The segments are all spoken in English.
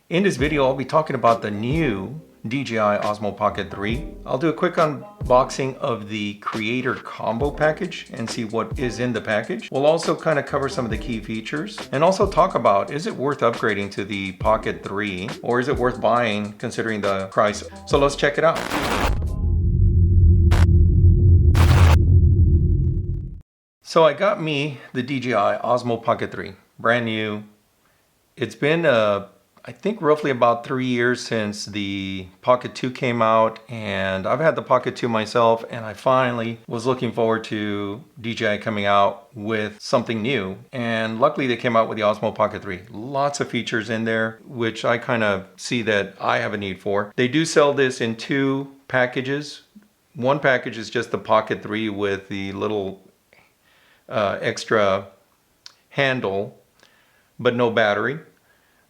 In this video, I'll be talking about the new DJI Osmo Pocket 3. I'll do a quick unboxing of the Creator Combo package and see what is in the package. We'll also kind of cover some of the key features and also talk about, is it worth upgrading to the Pocket 3 or is it worth buying considering the price? So let's check it out. So I got me the DJI Osmo Pocket 3, brand new. It's been I think roughly about 3 years since the Pocket 2 came out, and I've had the Pocket 2 myself, and I finally was looking forward to DJI coming out with something new. And luckily they came out with the Osmo Pocket 3. Lots of features in there, which I kind of see that I have a need for. They do sell this in two packages. One package is just the Pocket 3 with the little extra handle, but no battery.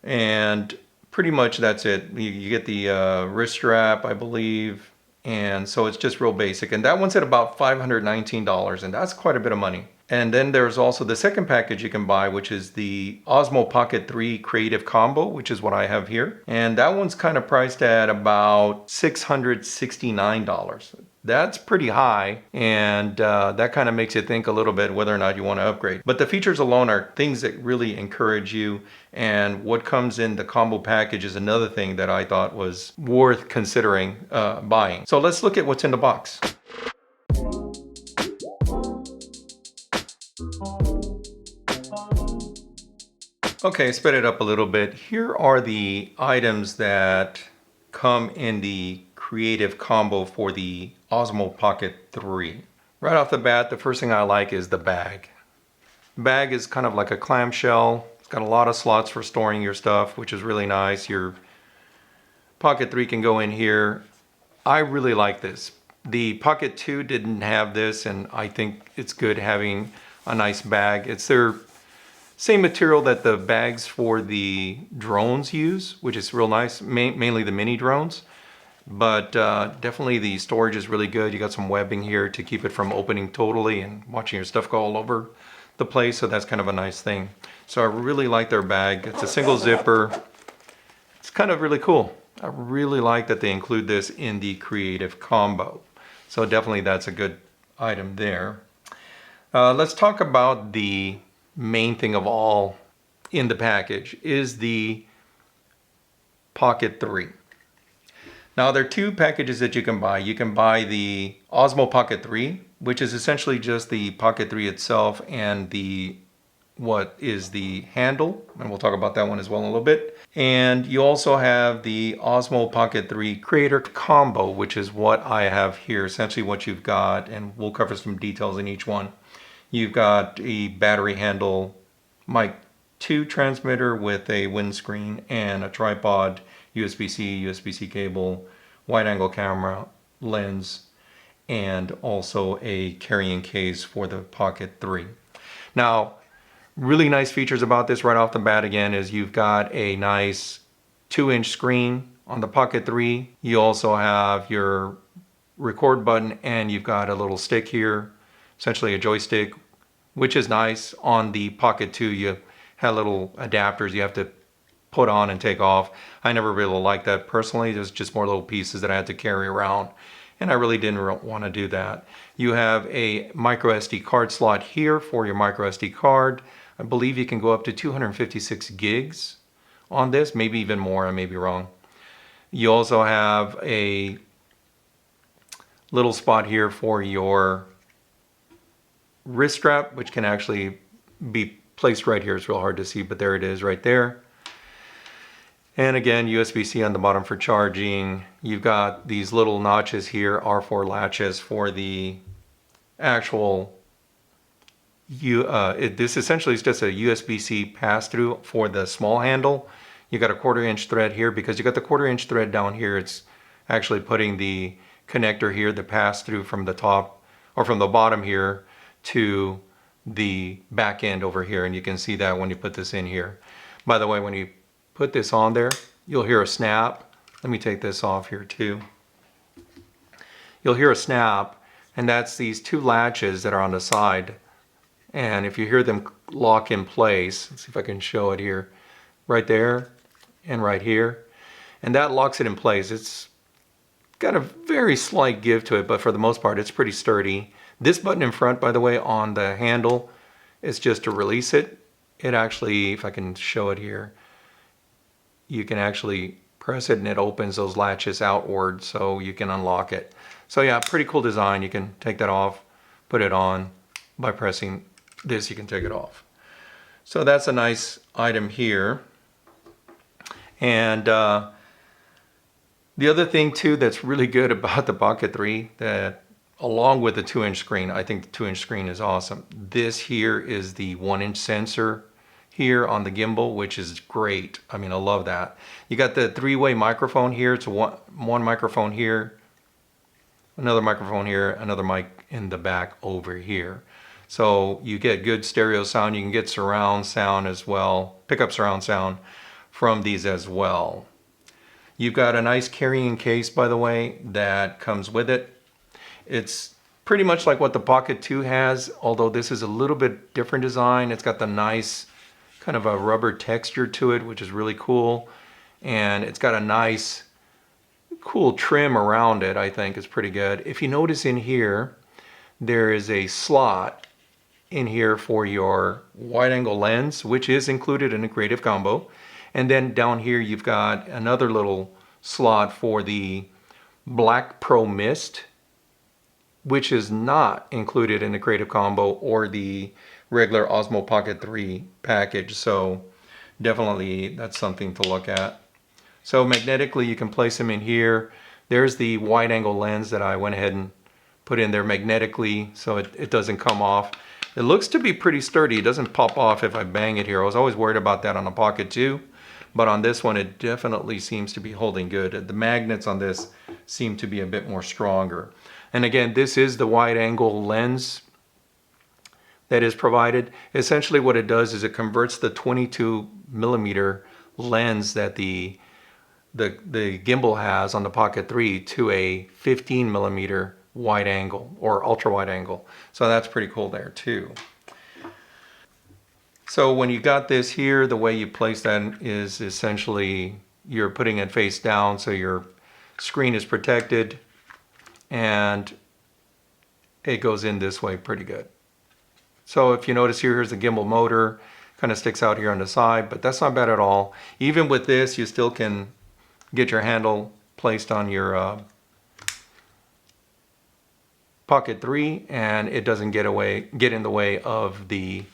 And pretty much that's it. You get the wrist strap, I believe, and so it's just real basic. And that one's at about $519, and that's quite a bit of money. And then there's also the second package you can buy, which is the Osmo Pocket 3 Creative Combo, which is what I have here. And that one's kind of priced at about $669. That's pretty high, and that kind of makes you think a little bit whether or not you want to upgrade. But the features alone are things that really encourage you, and what comes in the combo package is another thing that I thought was worth considering buying. So let's look at what's in the box. Okay, sped it up a little bit. Here are the items that come in the Creative Combo for the Osmo Pocket 3. Right off the bat, the first thing I like is the bag. Bag is kind of like a clamshell. It's got a lot of slots for storing your stuff, which is really nice. Your Pocket 3 can go in here. I really like this. The Pocket 2 didn't have this, and I think it's good having a nice bag. It's their same material that the bags for the drones use, which is real nice, mainly the mini drones. But definitely the storage is really good. You got some webbing here to keep it from opening totally and watching your stuff go all over the place, so that's kind of a nice thing. So I really like their bag. It's a single zipper. It's kind of really cool. I really like that they include this in the Creative Combo. So definitely that's a good item there. Let's talk about the main thing of all in the package is the Pocket 3. Now there are two packages that you can buy. You can buy the Osmo Pocket 3, which is essentially just the Pocket 3 itself and what is the handle, and we'll talk about that one as well in a little bit. And you also have the Osmo Pocket 3 Creator Combo, which is what I have here, essentially what you've got, and we'll cover some details in each one. You've got a battery handle, mic 2 transmitter with a windscreen and a tripod, USB-C, USB-C cable, wide-angle camera, lens, and also a carrying case for the Pocket 3. Now, really nice features about this right off the bat again is you've got a nice 2-inch screen on the Pocket 3. You also have your record button, and you've got a little stick here, essentially a joystick, which is nice. On the Pocket 2, you have little adapters you have to put on and take off. I never really liked that personally. There's just more little pieces that I had to carry around, and I really didn't want to do that. You have a micro SD card slot here for your micro SD card. I believe you can go up to 256 gigs on this, maybe even more, I may be wrong. You also have a little spot here for your wrist strap, which can actually be placed right here. It's real hard to see, but there it is right there. And again, USB-C on the bottom for charging. You've got these little notches here are for latches for the actual, this essentially is just a USB-C pass-through for the small handle. You got a 1/4-inch thread here. Because you got the 1/4-inch thread down here, it's actually putting the connector here, the pass-through from the top or from the bottom here to the back end over here. And you can see that when you put this in here. By the way, when you put this on there, you'll hear a snap. Let me take this off here too. You'll hear a snap, and that's these two latches that are on the side. And if you hear them lock in place, let's see if I can show it here, right there, and right here. And that locks it in place. It's got a very slight give to it, but for the most part, it's pretty sturdy. This button in front, by the way, on the handle is just to release it. It actually, if I can show it here, you can actually press it and it opens those latches outward so you can unlock it. So yeah, pretty cool design. You can take that off, put it on. By pressing this, you can take it off. So that's a nice item here. And the other thing too that's really good about the Pocket 3, that along with the 2-inch screen, I think the 2-inch screen is awesome. This here is the 1-inch sensor here on the gimbal, which is great. I mean, I love that. You got the 3-way microphone here. It's one microphone here, another microphone here, another mic in the back over here. So you get good stereo sound. You can get surround sound as well, pick up surround sound from these as well. You've got a nice carrying case, by the way, that comes with it. It's pretty much like what the Pocket 2 has, although this is a little bit different design. It's got the nice kind of a rubber texture to it, which is really cool. And it's got a nice, cool trim around it, I think is pretty good. If you notice in here, there is a slot in here for your wide angle lens, which is included in a Creative Combo. And then down here, you've got another little slot for the Black Pro Mist, which is not included in the Creative Combo or the regular Osmo Pocket 3 package. So definitely that's something to look at. So magnetically, you can place them in here. There's the wide angle lens that I went ahead and put in there magnetically so it doesn't come off. It looks to be pretty sturdy. It doesn't pop off if I bang it here. I was always worried about that on the Pocket 2, but on this one, it definitely seems to be holding good. The magnets on this seem to be a bit more stronger. And again, this is the wide angle lens that is provided. Essentially what it does is it converts the 22mm lens that the gimbal has on the Pocket 3 to a 15mm wide angle or ultra wide angle. So that's pretty cool there too. So when you got this here, the way you place that is essentially you're putting it face down so your screen is protected and it goes in this way pretty good. So if you notice here, here's the gimbal motor, kind of sticks out here on the side, but that's not bad at all. Even with this, you still can get your handle placed on your Pocket 3 and it doesn't get in the way of the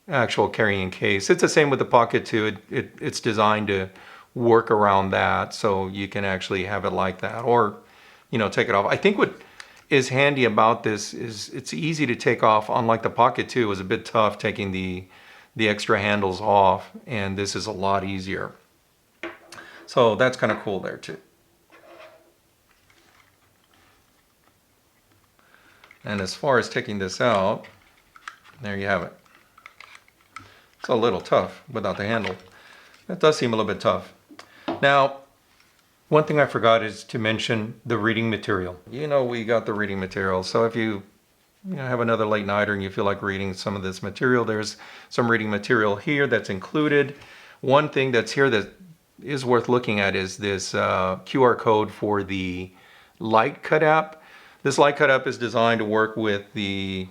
actual carrying case. It's the same with the Pocket 2. It's designed to work around that so you can actually have it like that or, you know, take it off. I think what is handy about this is it's easy to take off. Unlike the Pocket 2, it was a bit tough taking the extra handles off, and this is a lot easier. So that's kind of cool there too. And as far as taking this out, there you have it. It's a little tough without the handle. That does seem a little bit tough. Now, one thing I forgot is to mention the reading material. You know, we got the reading material. So if you have another late nighter and you feel like reading some of this material, there's some reading material here that's included. One thing that's here that is worth looking at is this QR code for the Light Cut app. This Light Cut app is designed to work with the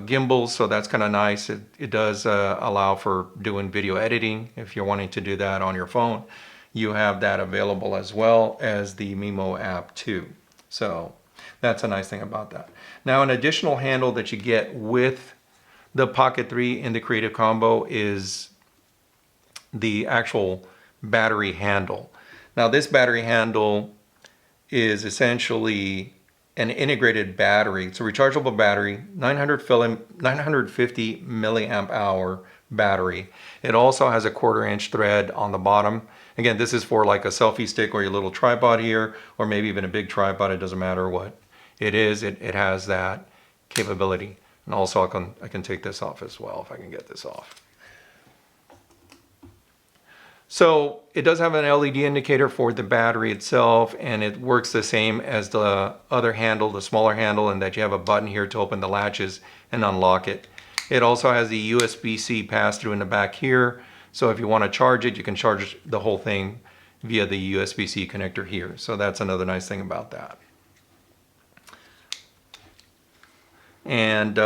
gimbals, so that's kind of nice. It does allow for doing video editing if you're wanting to do that on your phone. You have that available as well as the Mimo app too. So that's a nice thing about that. Now, an additional handle that you get with the Pocket 3 in the Creative Combo is the actual battery handle. Now, this battery handle is essentially an integrated battery. It's a rechargeable battery, 950 milliamp hour battery. It also has a 1/4 inch thread on the bottom. Again, this is for like a selfie stick or your little tripod here, or maybe even a big tripod. It doesn't matter what it is. It has that capability. And also I can take this off as well if I can get this off. So it does have an LED indicator for the battery itself, and it works the same as the other handle, the smaller handle, in that you have a button here to open the latches and unlock it. It also has the USB-C pass-through in the back here So if you want to charge it, you can charge the whole thing via the USB-C connector here. So that's another nice thing about that. And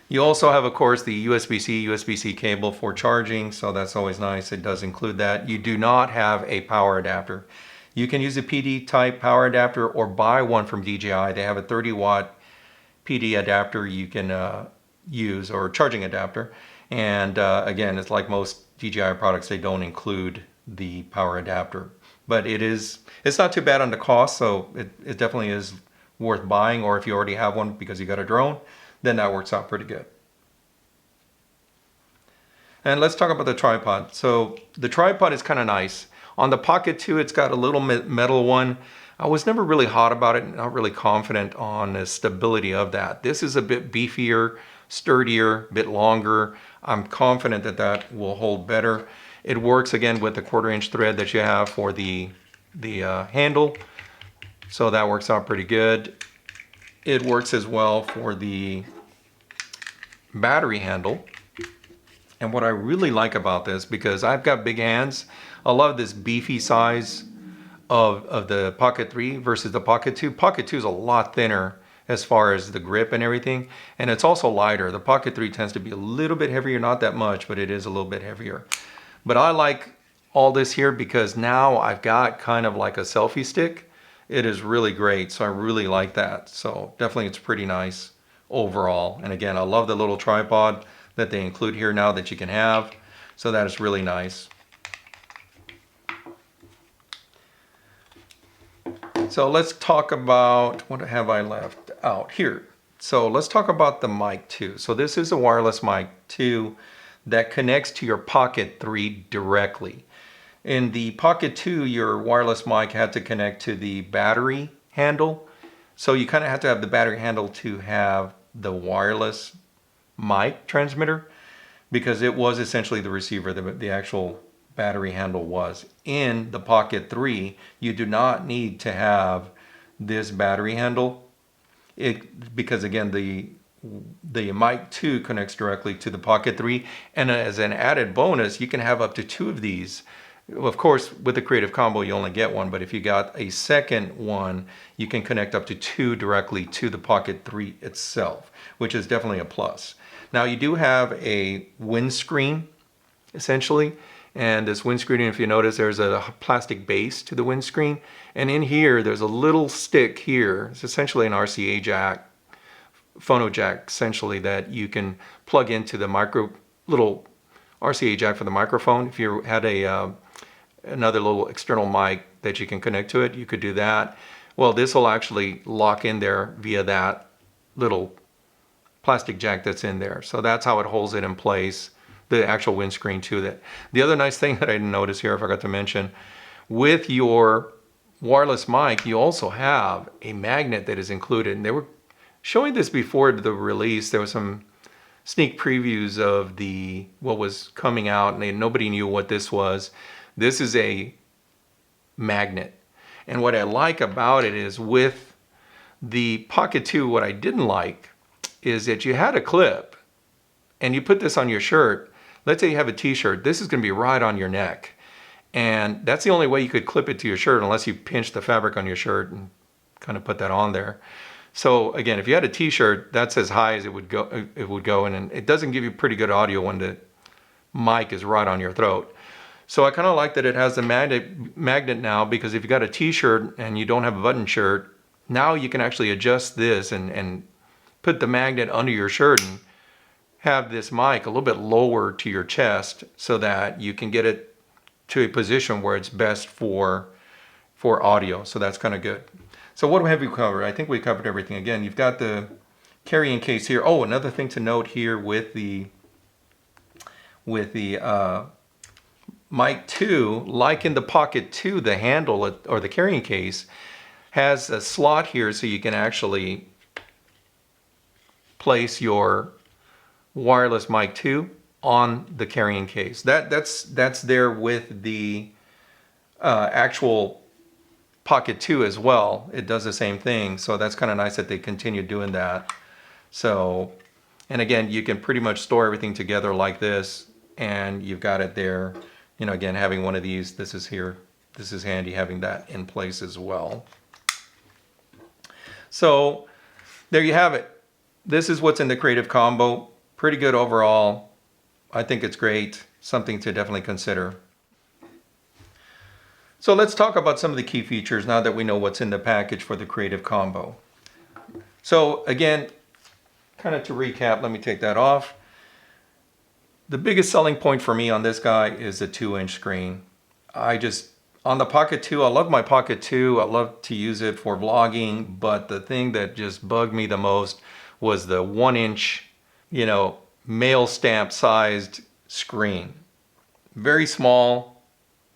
you also have, of course, the USB-C cable for charging, so that's always nice. It does include that. You do not have a power adapter. You can use a PD type power adapter or buy one from DJI. They have a 30-watt PD adapter you can use, or charging adapter. And again, it's like most DJI products, they don't include the power adapter. But it's not too bad on the cost, so it definitely is worth buying. Or if you already have one because you got a drone, then that works out pretty good. And let's talk about the tripod. So the tripod is kind of nice. On the Pocket 2, it's got a little metal one. I was never really hot about it, not really confident on the stability of that. This is a bit beefier, sturdier, a bit longer. I'm confident that that will hold better. It works again with the 1/4-inch thread that you have for the handle. So that works out pretty good. It works as well for the battery handle. And what I really like about this, because I've got big hands, I love this beefy size of the Pocket 3 versus the Pocket 2. Pocket 2 is a lot thinner as far as the grip and everything, and it's also lighter. The Pocket 3 tends to be a little bit heavier, not that much, but it is a little bit heavier. But I like all this here because now I've got kind of like a selfie stick. It is really great, so I really like that. So definitely it's pretty nice overall. And again, I love the little tripod that they include here now that you can have. So that is really nice. So let's talk about, what have I left out here? So let's talk about the mic 2. So this is a wireless mic 2 that connects to your Pocket 3 directly. In the Pocket 2, your wireless mic had to connect to the battery handle. So you kind of have to have the battery handle to have the wireless mic transmitter, because it was essentially the receiver, the actual battery handle was. In the Pocket 3, you do not need to have this battery handle, because again, the mic 2 connects directly to the Pocket 3, and as an added bonus, you can have up to 2 of these. Of course, with the Creative Combo, you only get one, but if you got a second one, you can connect up to 2 directly to the Pocket 3 itself, which is definitely a plus. Now, you do have a windscreen, essentially, and this windscreen, if you notice, there's a plastic base to the windscreen, and in here, there's a little stick here. It's essentially an RCA jack, phono jack, essentially, that you can plug into the little RCA jack for the microphone. If you had another little external mic that you can connect to it, you could do that. Well, this will actually lock in there via that little plastic jack that's in there. So that's how it holds it in place, the actual windscreen to that. The other nice thing that I didn't notice here, I forgot to mention, with your wireless mic, you also have a magnet that is included. And they were showing this before the release. There was some sneak previews of what was coming out, and nobody knew what this was. This is a magnet. And what I like about it is, with the Pocket 2, what I didn't like is that you had a clip and you put this on your shirt. Let's say you have a t-shirt. This is going to be right on your neck. And that's the only way you could clip it to your shirt, unless you pinch the fabric on your shirt and kind of put that on there. So again, if you had a t-shirt, that's as high as it would go, and it doesn't give you pretty good audio when the mic is right on your throat. So I kind of like that it has the magnet now, because if you got a t-shirt and you don't have a button shirt, now you can actually adjust this and put the magnet under your shirt and have this mic a little bit lower to your chest, so that you can get it to a position where it's best for audio. So that's kind of good. So what have we covered? I think we covered everything. Again, you've got the carrying case here. Oh, another thing to note here with the mic 2, like in the Pocket 2, the handle or the carrying case has a slot here, so you can actually place your wireless mic 2 on the carrying case. That's there with the actual Pocket 2 as well. It does the same thing, so that's kind of nice that they continue doing that. So, and again, you can pretty much store everything together like this and you've got it there. You know, again, having one of these, this is here. This is handy having that in place as well. So there you have it. This is what's in the Creative Combo. Pretty good overall. I think it's great. Something to definitely consider. So let's talk about some of the key features now that we know what's in the package for the Creative Combo. So again, kind of to recap, let me take that off. The biggest selling point for me on this guy is the 2-inch screen. On the Pocket 2, I love my Pocket 2. I love to use it for vlogging, but the thing that just bugged me the most was the 1-inch, you know, mail stamp sized screen. Very small,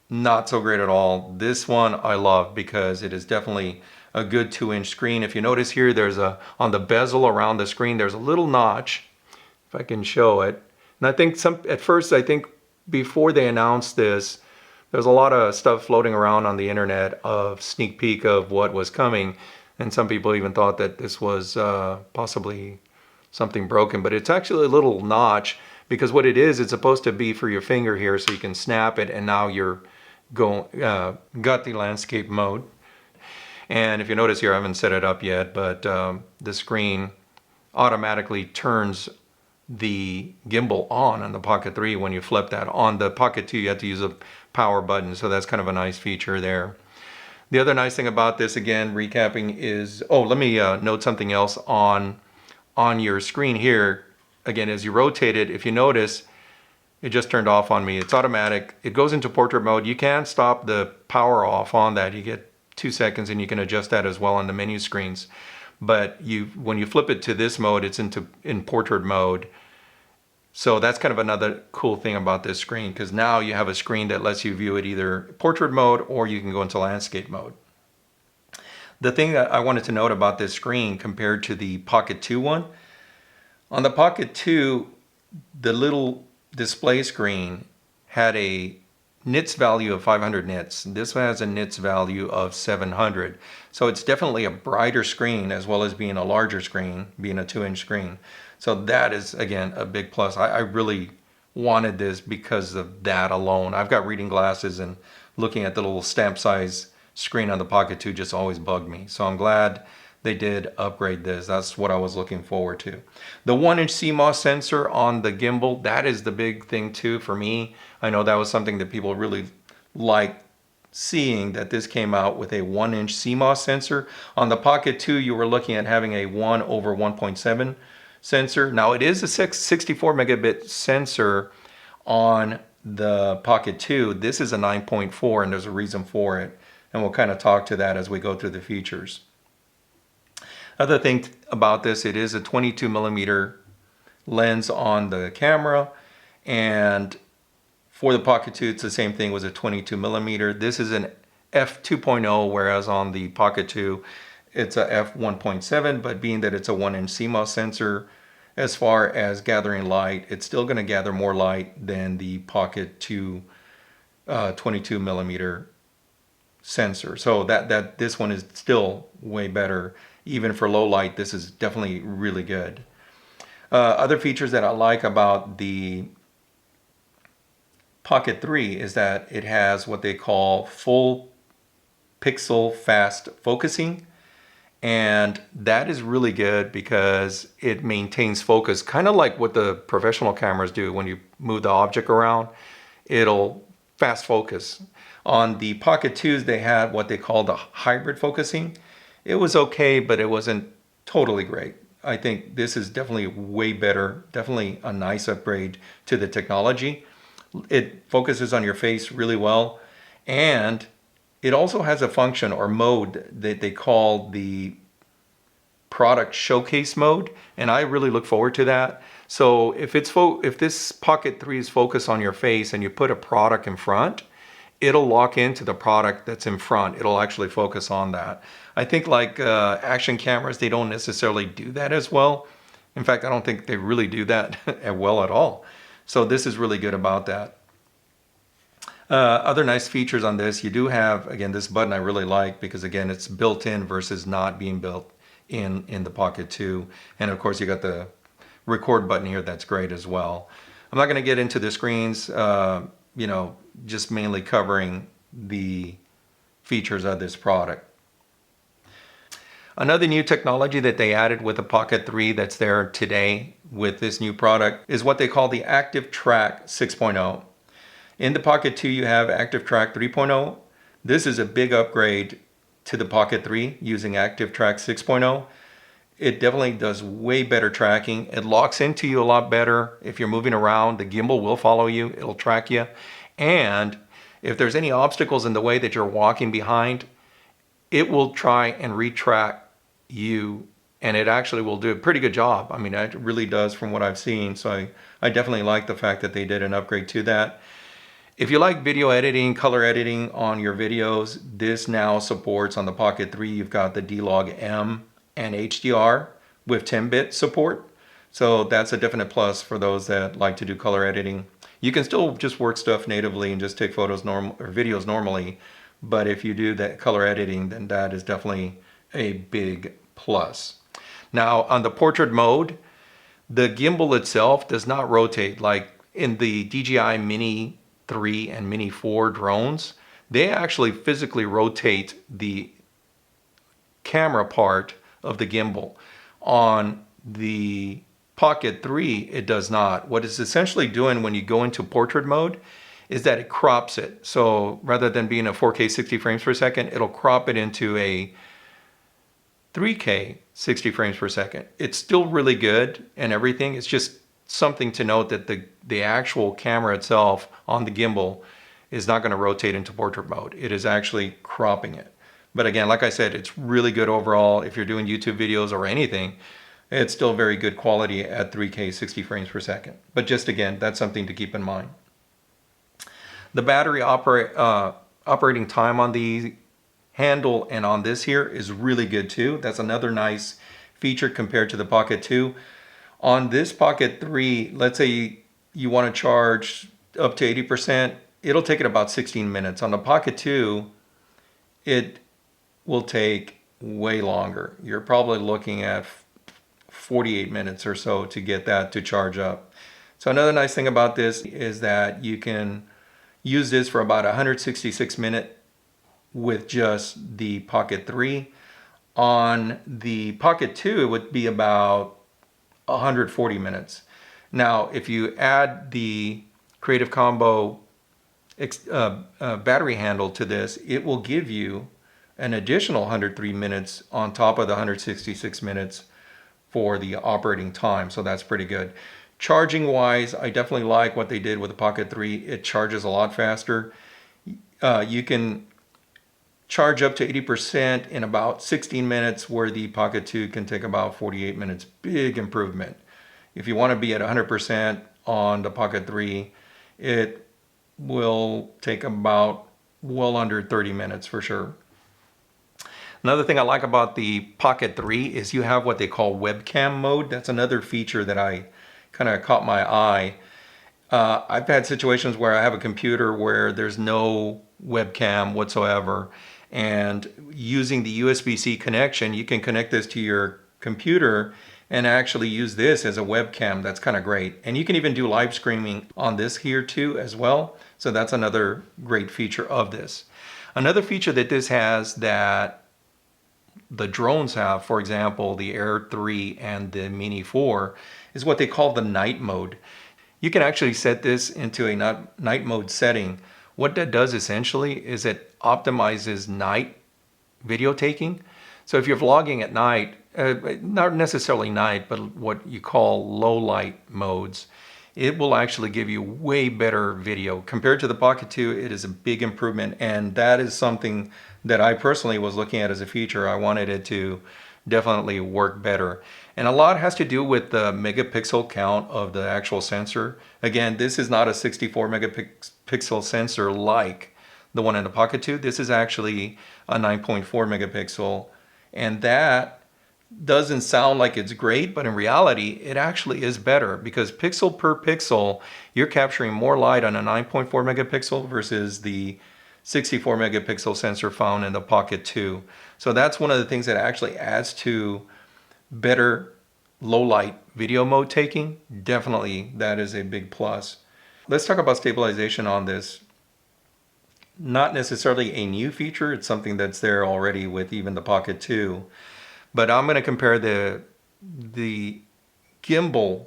not so great at all. This one I love because it is definitely a good 2-inch screen. If you notice here, on the bezel around the screen, there's a little notch, if I can show it. And I think at first, before they announced this, there's a lot of stuff floating around on the internet of sneak peek of what was coming. And some people even thought that this was possibly something broken, but it's actually a little notch, because what it is, it's supposed to be for your finger here so you can snap it, and now you're got the landscape mode. And if you notice here, I haven't set it up yet, but the screen automatically turns the gimbal on the Pocket 3 when you flip that. On the Pocket 2, you have to use a power button, so that's kind of a nice feature there. The other nice thing about this, again, recapping, is, let me note something else on your screen here. Again, as you rotate it, if you notice, it just turned off on me. It's automatic. It goes into portrait mode. You can stop the power off on that. You get 2 seconds, and you can adjust that as well on the menu screens. But when you flip it to this mode, it's in portrait mode. So that's kind of another cool thing about this screen, because now you have a screen that lets you view it either portrait mode or you can go into landscape mode. The thing that I wanted to note about this screen compared to the Pocket 2 one, on the Pocket 2, the little display screen had a nits value of 500 nits. This one has a nits value of 700. So it's definitely a brighter screen, as well as being a larger screen, being a 2-inch screen. So that is, again, a big plus. I really wanted this because of that alone. I've got reading glasses, and looking at the little stamp size screen on the Pocket 2 just always bugged me. So I'm glad they did upgrade this. That's what I was looking forward to. The 1-inch CMOS sensor on the gimbal, that is the big thing too for me. I know that was something that people really liked seeing, that this came out with a 1-inch CMOS sensor. On the Pocket 2, you were looking at having a 1/1.7 sensor. Now it is a 64 megabit sensor on the Pocket 2. This is a 9.4, and there's a reason for it. And we'll kind of talk to that as we go through the features. Other thing about this, it is a 22 millimeter lens on the camera, and for the Pocket 2, it's the same thing, was a 22 millimeter. This is an f2.0, whereas on the Pocket 2, it's a f1.7, but being that it's a 1-inch CMOS sensor, as far as gathering light, it's still going to gather more light than the Pocket 2 22 millimeter sensor. So that this one is still way better. Even for low light, this is definitely really good. Other features that I like about the Pocket 3 is that it has what they call full pixel fast focusing. And that is really good because it maintains focus, kind of like what the professional cameras do. When you move the object around, it'll fast focus. On the Pocket 2s, they had what they call the hybrid focusing. It was okay, but it wasn't totally great. I think this is definitely way better, definitely a nice upgrade to the technology. It focuses on your face really well, and it also has a function or mode that they call the product showcase mode, and I really look forward to that. So if this Pocket 3 is focused on your face and you put a product in front, it'll lock into the product that's in front. It'll actually focus on that. I think like action cameras, they don't necessarily do that as well. In fact, I don't think they really do that well at all. So this is really good about that. Other nice features on this, you do have, again, this button I really like because, again, it's built in versus not being built in the Pocket 2. And of course, you got the record button here. That's great as well. I'm not going to get into the screens, you know, just mainly covering the features of this product. Another new technology that they added with the Pocket 3 that's there today with this new product is what they call the Active Track 6.0. In the Pocket 2 you have Active Track 3.0. This is a big upgrade to the Pocket 3 using Active Track 6.0. It definitely does way better tracking. It locks into you a lot better. If you're moving around, the gimbal will follow you. It'll track you. And if there's any obstacles in the way that you're walking behind, it will try and retrack you, and it actually will do a pretty good job. I mean, it really does from what I've seen. So I definitely like the fact that they did an upgrade to that. If you like video editing, color editing on your videos, this now supports on the Pocket 3. You've got the D-Log M and HDR with 10-bit support. So that's a definite plus for those that like to do color editing. You can still just work stuff natively and just take photos or videos normally. But if you do that color editing, then that is definitely a big plus. Now on the portrait mode, the gimbal itself does not rotate like in the DJI Mini 3 and Mini 4 drones. They actually physically rotate the camera part of the gimbal. On the Pocket 3, it does not. What it's essentially doing when you go into portrait mode is that it crops it. So rather than being a 4K 60 frames per second, it'll crop it into a 3K 60 frames per second. It's still really good and everything. It's just something to note that the actual camera itself on the gimbal is not going to rotate into portrait mode. It is actually cropping it. But again, like I said, it's really good overall. If you're doing YouTube videos or anything, it's still very good quality at 3K 60 frames per second. But just again, that's something to keep in mind. The battery operating time on the handle and on this here is really good too. That's another nice feature compared to the Pocket 2. On this Pocket 3, let's say you want to charge up to 80%, it'll take it about 16 minutes. On the Pocket 2, it will take way longer. You're probably looking at 48 minutes or so to get that to charge up. So another nice thing about this is that you can use this for about 166 minutes with just the Pocket 3. On the Pocket 2, it would be about 140 minutes. Now, if you add the Creative Combo battery handle to this, it will give you an additional 103 minutes on top of the 166 minutes for the operating time. So that's pretty good. Charging wise, I definitely like what they did with the Pocket 3. It charges a lot faster. You can charge up to 80% in about 16 minutes, where the Pocket 2 can take about 48 minutes. Big improvement. If you want to be at 100% on the Pocket 3, it will take about well under 30 minutes for sure. Another thing I like about the Pocket 3 is you have what they call Webcam Mode. That's another feature that I kind of caught my eye. I've had situations where I have a computer where there's no webcam whatsoever, and using the USB-C connection, you can connect this to your computer and actually use this as a webcam. That's kind of great. And you can even do live streaming on this here too as well. So that's another great feature of this. Another feature that this has that the drones have, for example, the Air 3 and the Mini 4, is what they call the night mode. You can actually set this into a night mode setting. What that does essentially is it optimizes night video taking. So if you're vlogging at night, not necessarily night, but what you call low light modes, it will actually give you way better video. Compared to the Pocket 2, it is a big improvement, and that is something that I personally was looking at as a feature. I wanted it to definitely work better. And a lot has to do with the megapixel count of the actual sensor. Again, this is not a 64 megapixel sensor like the one in the Pocket 2. This is actually a 9.4 megapixel, and that doesn't sound like it's great, but in reality, it actually is better, because pixel per pixel, you're capturing more light on a 9.4 megapixel versus the 64 megapixel sensor found in the Pocket 2. So that's one of the things that actually adds to better low light video mode taking, definitely that is a big plus. Let's talk about stabilization on this. Not necessarily a new feature, it's something that's there already with even the Pocket 2. But I'm going to compare the gimbal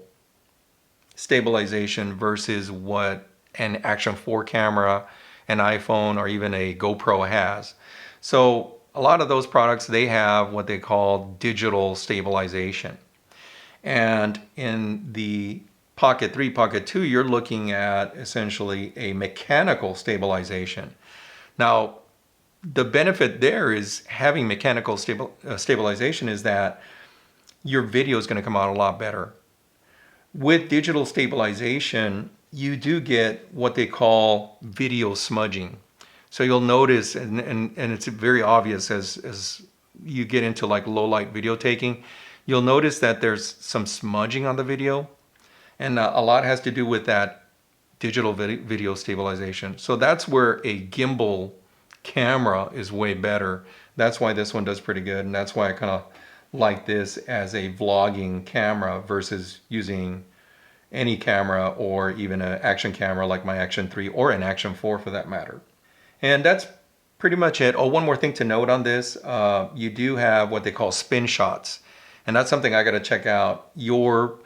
stabilization versus what an Action 4 camera, an iPhone, or even a GoPro has. So a lot of those products, they have what they call digital stabilization. And in the Pocket 3, Pocket 2, you're looking at essentially a mechanical stabilization. Now, the benefit there is having mechanical stabilization is that your video is going to come out a lot better. With digital stabilization, you do get what they call video smudging. So you'll notice, and it's very obvious as you get into like low light video taking, you'll notice that there's some smudging on the video. And a lot has to do with that digital video stabilization. So that's where a gimbal camera is way better. That's why this one does pretty good. And that's why I kind of like this as a vlogging camera versus using any camera or even an action camera like my Action 3 or an Action 4 for that matter. And that's pretty much it. Oh, one more thing to note on this. You do have what they call Spinshots. And that's something I got to check out. Your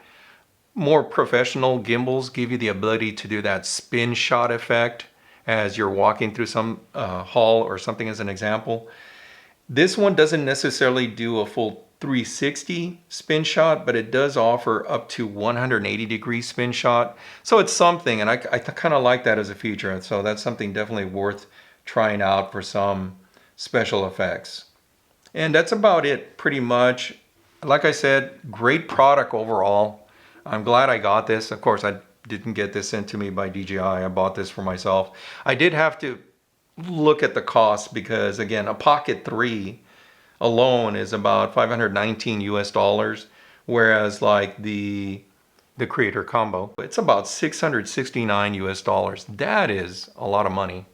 more professional gimbals give you the ability to do that spin shot effect as you're walking through some hall or something as an example. This one doesn't necessarily do a full 360 spin shot, but it does offer up to 180-degree spin shot. So it's something, and I kind of like that as a feature. So that's something definitely worth trying out for some special effects. And that's about it pretty much. Like I said, great product overall. I'm glad I got this. Of course, I didn't get this sent to me by DJI. I bought this for myself. I did have to look at the cost because, again, a Pocket 3 alone is about $519 US, whereas like the Creator Combo, it's about $669 US. That is a lot of money.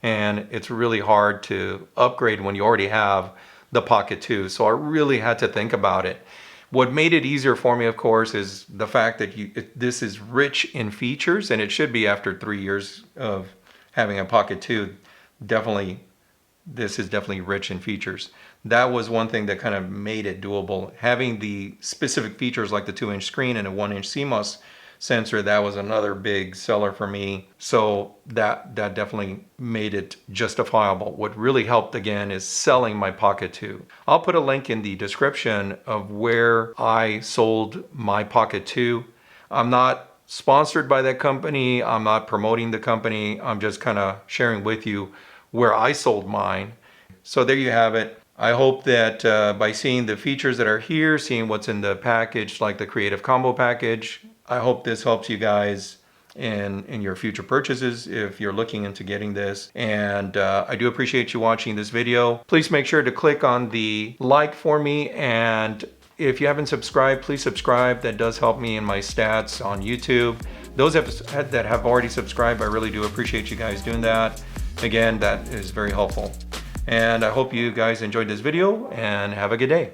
And it's really hard to upgrade when you already have the Pocket 2. So I really had to think about it. What made it easier for me, of course, is the fact that this is rich in features, and it should be after 3 years of having a Pocket 2. This is definitely rich in features. That was one thing that kind of made it doable. Having the specific features like the 2-inch screen and a 1-inch CMOS sensor, that was another big seller for me. So that definitely made it justifiable. What really helped again is selling my Pocket 2. I'll put a link in the description of where I sold my Pocket 2. I'm not sponsored by that company. I'm not promoting the company. I'm just kind of sharing with you where I sold mine. So there you have it. I hope that by seeing the features that are here, seeing what's in the package, like the Creative Combo package, I hope this helps you guys in your future purchases if you're looking into getting this. And I do appreciate you watching this video. Please make sure to click on the like for me. And if you haven't subscribed, please subscribe. That does help me in my stats on YouTube. Those that have already subscribed, I really do appreciate you guys doing that. Again, that is very helpful. And I hope you guys enjoyed this video and have a good day.